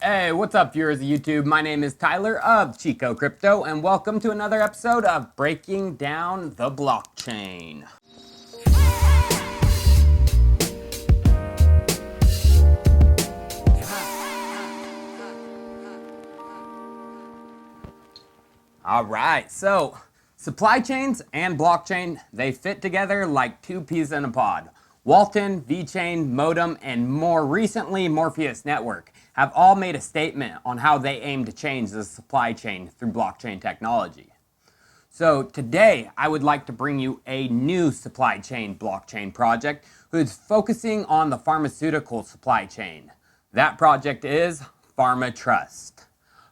Hey, what's up, viewers of YouTube? My name is Tyler of Chico Crypto, and welcome to another episode of Breaking Down the Blockchain. All right, so supply chains and blockchain, they fit together like two peas in a pod. Walton, Vechain, Modum, and more recently Morphues Network have all made a statement on how they aim to change the supply chain through blockchain technology. So today, I would like to bring you a new supply chain blockchain project who's focusing on the pharmaceutical supply chain. That project is FarmaTrust.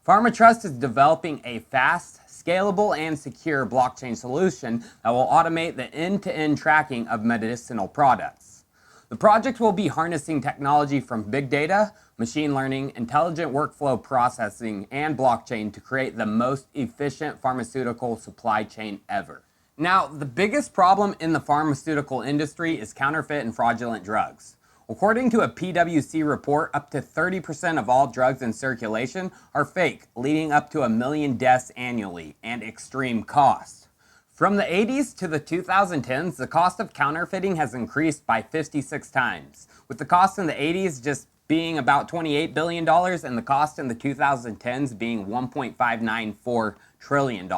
FarmaTrust is developing a fast, scalable, and secure blockchain solution that will automate the end-to-end tracking of medicinal products. The project will be harnessing technology from big data, machine learning, intelligent workflow processing, and blockchain to create the most efficient pharmaceutical supply chain ever. Now, the biggest problem in the pharmaceutical industry is counterfeit and fraudulent drugs. According to a PwC report, up to 30% of all drugs in circulation are fake, leading up to 1 million deaths annually and extreme costs. From the 80s to the 2010s, the cost of counterfeiting has increased by 56 times, with the cost in the 80s just being about $28 billion and the cost in the 2010s being $1.594 trillion.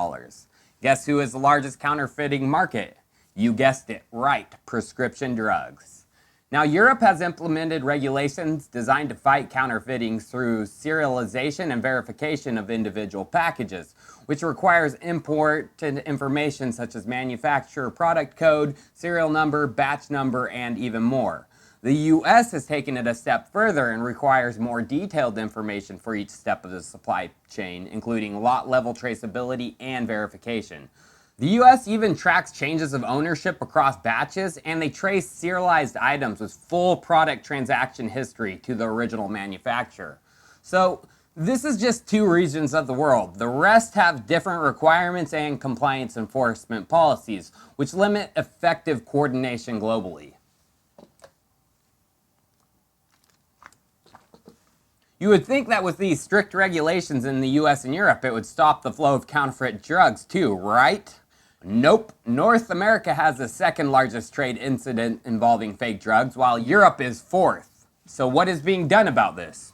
Guess who is the largest counterfeiting market? You guessed it right, prescription drugs. Now, Europe has implemented regulations designed to fight counterfeiting through serialization and verification of individual packages, which requires important information such as manufacturer product code, serial number, batch number, and even more. The US has taken it a step further and requires more detailed information for each step of the supply chain, including lot level traceability and verification. The US even tracks changes of ownership across batches, and they trace serialized items with full product transaction history to the original manufacturer. So this is just two regions of the world. The rest have different requirements and compliance enforcement policies, which limit effective coordination globally. You would think that with these strict regulations in the US and Europe, it would stop the flow of counterfeit drugs too, right? Nope. North America has the second largest trade incident involving fake drugs, while Europe is fourth. So what is being done about this?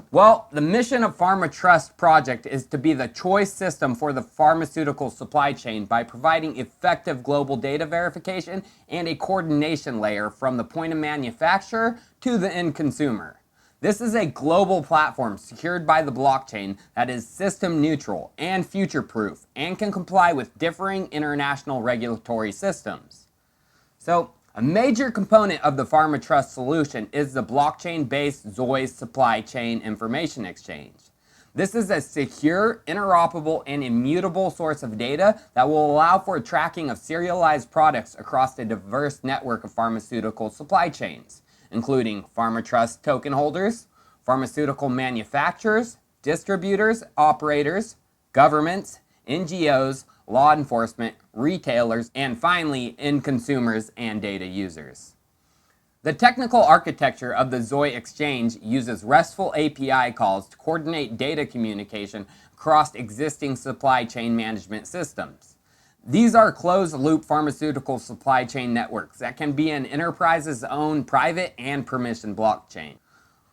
Well, the mission of FarmaTrust project is to be the choice system for the pharmaceutical supply chain by providing effective global data verification and a coordination layer from the point of manufacturer to the end consumer. This is a global platform secured by the blockchain that is system neutral and future-proof and can comply with differing international regulatory systems. So, a major component of the FarmaTrust solution is the blockchain-based Xoi Supply Chain Information Exchange. This is a secure, interoperable, and immutable source of data that will allow for tracking of serialized products across a diverse network of pharmaceutical supply chains, including FarmaTrust token holders, pharmaceutical manufacturers, distributors, operators, governments, NGOs, law enforcement, retailers, and finally, end consumers and data users. The technical architecture of the Xoi Exchange uses RESTful API calls to coordinate data communication across existing supply chain management systems. These are closed-loop pharmaceutical supply chain networks that can be an enterprise's own private and permissioned blockchain.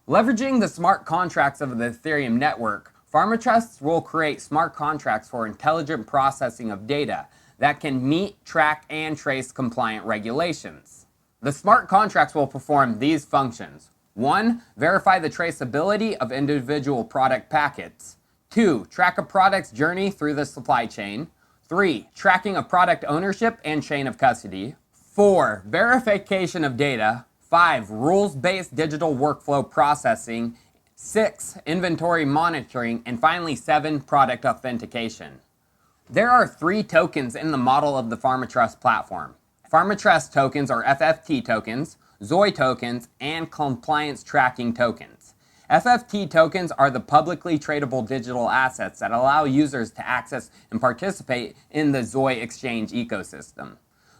Leveraging the smart contracts of the Ethereum network, FarmaTrust will create smart contracts for intelligent processing of data that can meet, track, and trace compliant regulations. The smart contracts will perform these functions. 1. Verify the traceability of individual product packets. 2. Track a product's journey through the supply chain. 3. Tracking of product ownership and chain of custody. 4. Verification of data. 5. Rules-based digital workflow processing. 6. Inventory monitoring. And finally, 7. Product authentication. There are 3 tokens in the model of the FarmaTrust platform. FarmaTrust tokens are FFT tokens, Xoi tokens, and compliance tracking tokens. FFT tokens are the publicly tradable digital assets that allow users to access and participate in the Xoi Exchange ecosystem.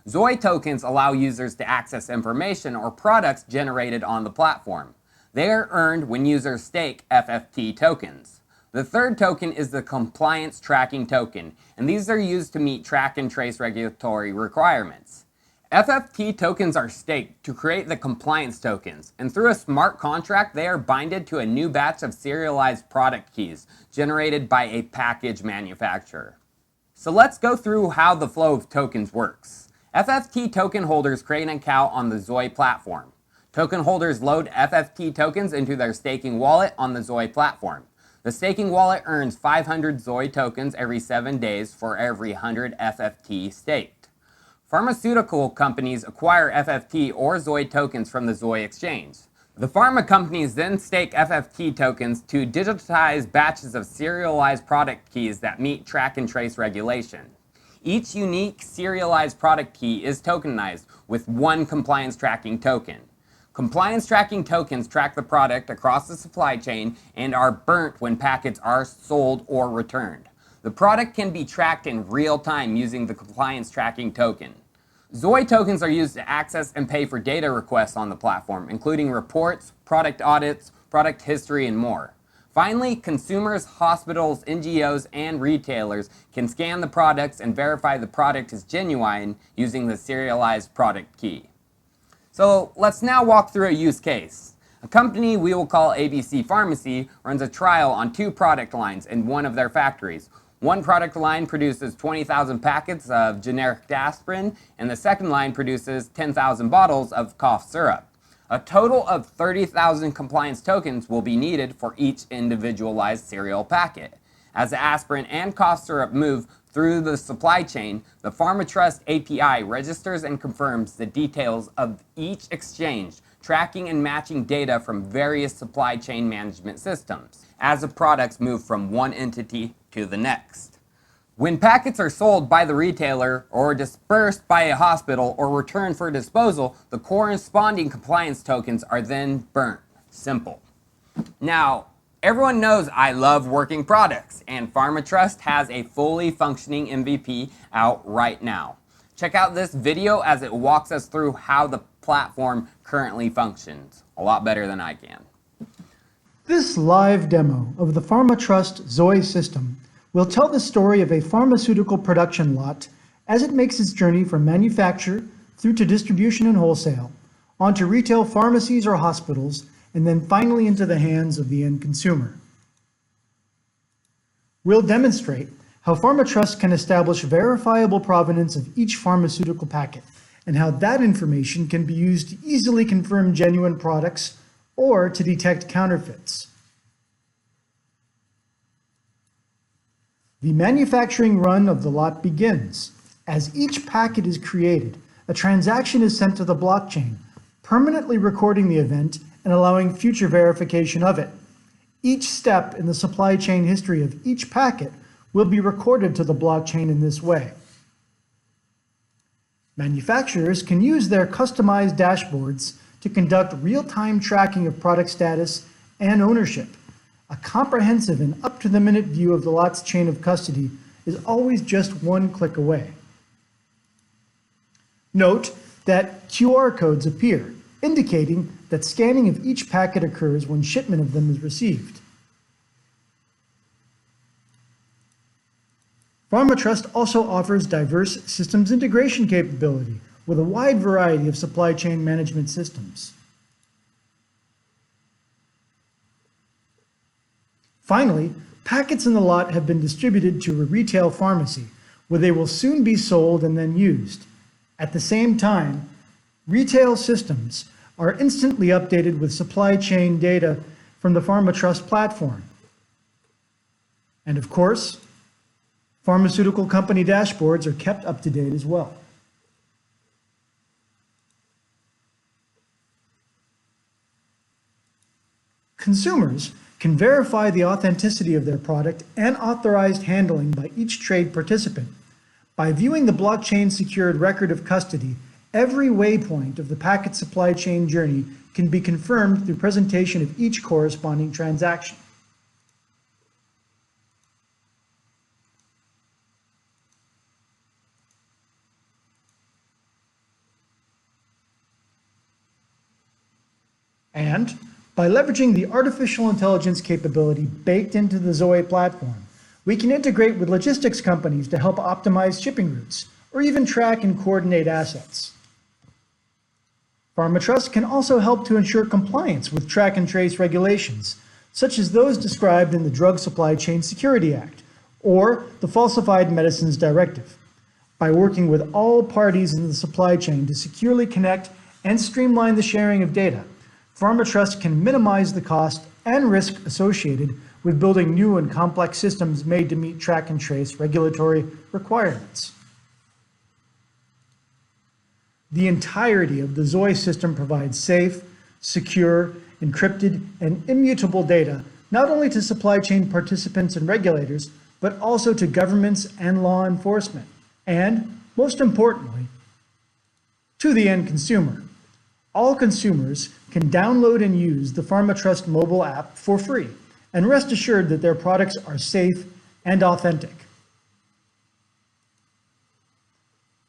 Xoi tokens allow users to access information or products generated on the platform. They are earned when users stake FFT tokens. The third token is the Compliance Tracking Token, and these are used to meet track and trace regulatory requirements. FFT tokens are staked to create the compliance tokens, and through a smart contract, they are binded to a new batch of serialized product keys generated by a package manufacturer. So let's go through how the flow of tokens works. FFT token holders create an account on the Xoi platform. Token holders load FFT tokens into their staking wallet on the Xoi platform. The staking wallet earns 500 Xoi tokens every 7 days for every 100 FFT staked. Pharmaceutical companies acquire FFT or Xoi tokens from the Xoi Exchange. The pharma companies then stake FFT tokens to digitize batches of serialized product keys that meet track and trace regulation. Each unique serialized product key is tokenized with one compliance tracking token. Compliance tracking tokens track the product across the supply chain and are burnt when packets are sold or returned. The product can be tracked in real time using the compliance tracking token. Xoi tokens are used to access and pay for data requests on the platform, including reports, product audits, product history, and more. Finally, consumers, hospitals, NGOs, and retailers can scan the products and verify the product is genuine using the serialized product key. So let's now walk through a use case. A company we will call ABC Pharmacy runs a trial on 2 product lines in one of their factories. One product line produces 20,000 packets of generic aspirin, and the second line produces 10,000 bottles of cough syrup. A total of 30,000 compliance tokens will be needed for each individualized cereal packet. As the aspirin and cough syrup move through the supply chain, the FarmaTrust API registers and confirms the details of each exchange, tracking and matching data from various supply chain management systems as the products move from one entity to the next. When packets are sold by the retailer or dispersed by a hospital or returned for disposal, the corresponding compliance tokens are then burnt. Simple. Now, everyone knows I love working products, and FarmaTrust has a fully functioning MVP out right now. Check out this video as it walks us through how the platform currently functions. A lot better than I can. This live demo of the FarmaTrust Xoi system will tell the story of a pharmaceutical production lot as it makes its journey from manufacture through to distribution and wholesale, onto retail pharmacies or hospitals, and then finally into the hands of the end consumer. We'll demonstrate how FarmaTrust can establish verifiable provenance of each pharmaceutical packet, and how that information can be used to easily confirm genuine products or to detect counterfeits. The manufacturing run of the lot begins. As each packet is created, a transaction is sent to the blockchain, permanently recording the event and allowing future verification of it. Each step in the supply chain history of each packet will be recorded to the blockchain in this way. Manufacturers can use their customized dashboards to conduct real-time tracking of product status and ownership. A comprehensive and up-to-the-minute view of the lot's chain of custody is always just one click away. Note that QR codes appear, indicating that scanning of each packet occurs when shipment of them is received. FarmaTrust also offers diverse systems integration capability with a wide variety of supply chain management systems. Finally, packets in the lot have been distributed to a retail pharmacy, where they will soon be sold and then used. At the same time, retail systems are instantly updated with supply chain data from the FarmaTrust platform. And of course, pharmaceutical company dashboards are kept up to date as well. Consumers can verify the authenticity of their product and authorized handling by each trade participant. By viewing the blockchain-secured record of custody, every waypoint of the packet supply chain journey can be confirmed through presentation of each corresponding transaction. And By leveraging the artificial intelligence capability baked into the Xoi platform, we can integrate with logistics companies to help optimize shipping routes, or even track and coordinate assets. FarmaTrust can also help to ensure compliance with track and trace regulations, such as those described in the Drug Supply Chain Security Act, or the Falsified Medicines Directive. By working with all parties in the supply chain to securely connect and streamline the sharing of data, FarmaTrust can minimize the cost and risk associated with building new and complex systems made to meet track and trace regulatory requirements. The entirety of the Xoi system provides safe, secure, encrypted, and immutable data, not only to supply chain participants and regulators, but also to governments and law enforcement, and, most importantly, to the end consumer. All consumers can download and use the FarmaTrust mobile app for free, and rest assured that their products are safe and authentic.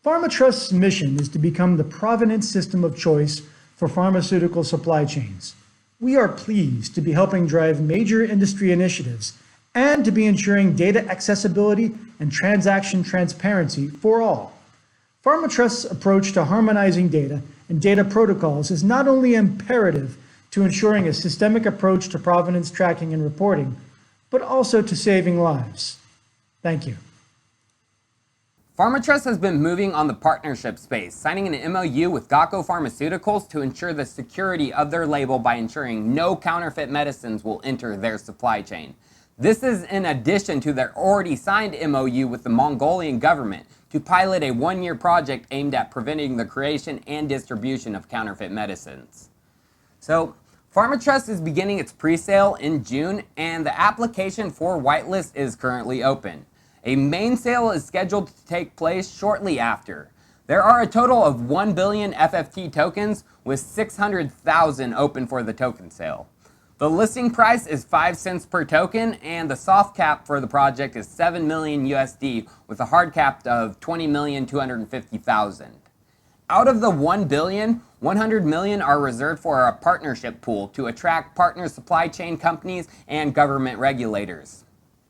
FarmaTrust's mission is to become the provenance system of choice for pharmaceutical supply chains. We are pleased to be helping drive major industry initiatives and to be ensuring data accessibility and transaction transparency for all. FarmaTrust's approach to harmonizing data and data protocols is not only imperative to ensuring a systemic approach to provenance tracking and reporting, but also to saving lives. Thank you. FarmaTrust has been moving on the partnership space, signing an MOU with Gakko Pharmaceuticals to ensure the security of their label by ensuring no counterfeit medicines will enter their supply chain. This is in addition to their already signed MOU with the Mongolian government to pilot a one-year project aimed at preventing the creation and distribution of counterfeit medicines. So, FarmaTrust is beginning its pre-sale in June, and the application for whitelist is currently open. A main sale is scheduled to take place shortly after. There are a total of 1 billion FFT tokens, with 600,000 open for the token sale. The listing price is 5 cents per token, and the soft cap for the project is 7 million USD, with a hard cap of 20,250,000. Out of the 1 billion, 100 million are reserved for a partnership pool to attract partner supply chain companies and government regulators.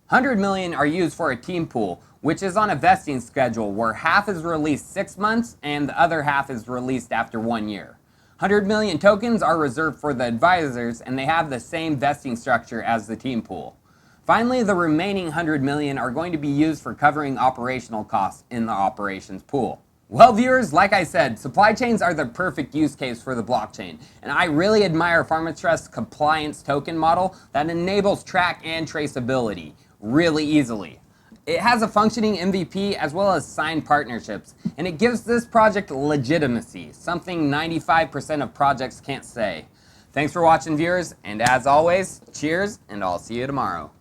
100 million are used for a team pool, which is on a vesting schedule where half is released 6 months and the other half is released after 1 year. 100 million tokens are reserved for the advisors, and they have the same vesting structure as the team pool. Finally, the remaining 100 million are going to be used for covering operational costs in the operations pool. Well, viewers, like I said, supply chains are the perfect use case for the blockchain, and I really admire FarmaTrust's compliance token model that enables track and traceability really easily. It has a functioning MVP as well as signed partnerships, and it gives this project legitimacy, something 95% of projects can't say. Thanks for watching, viewers, and as always, cheers, and I'll see you tomorrow.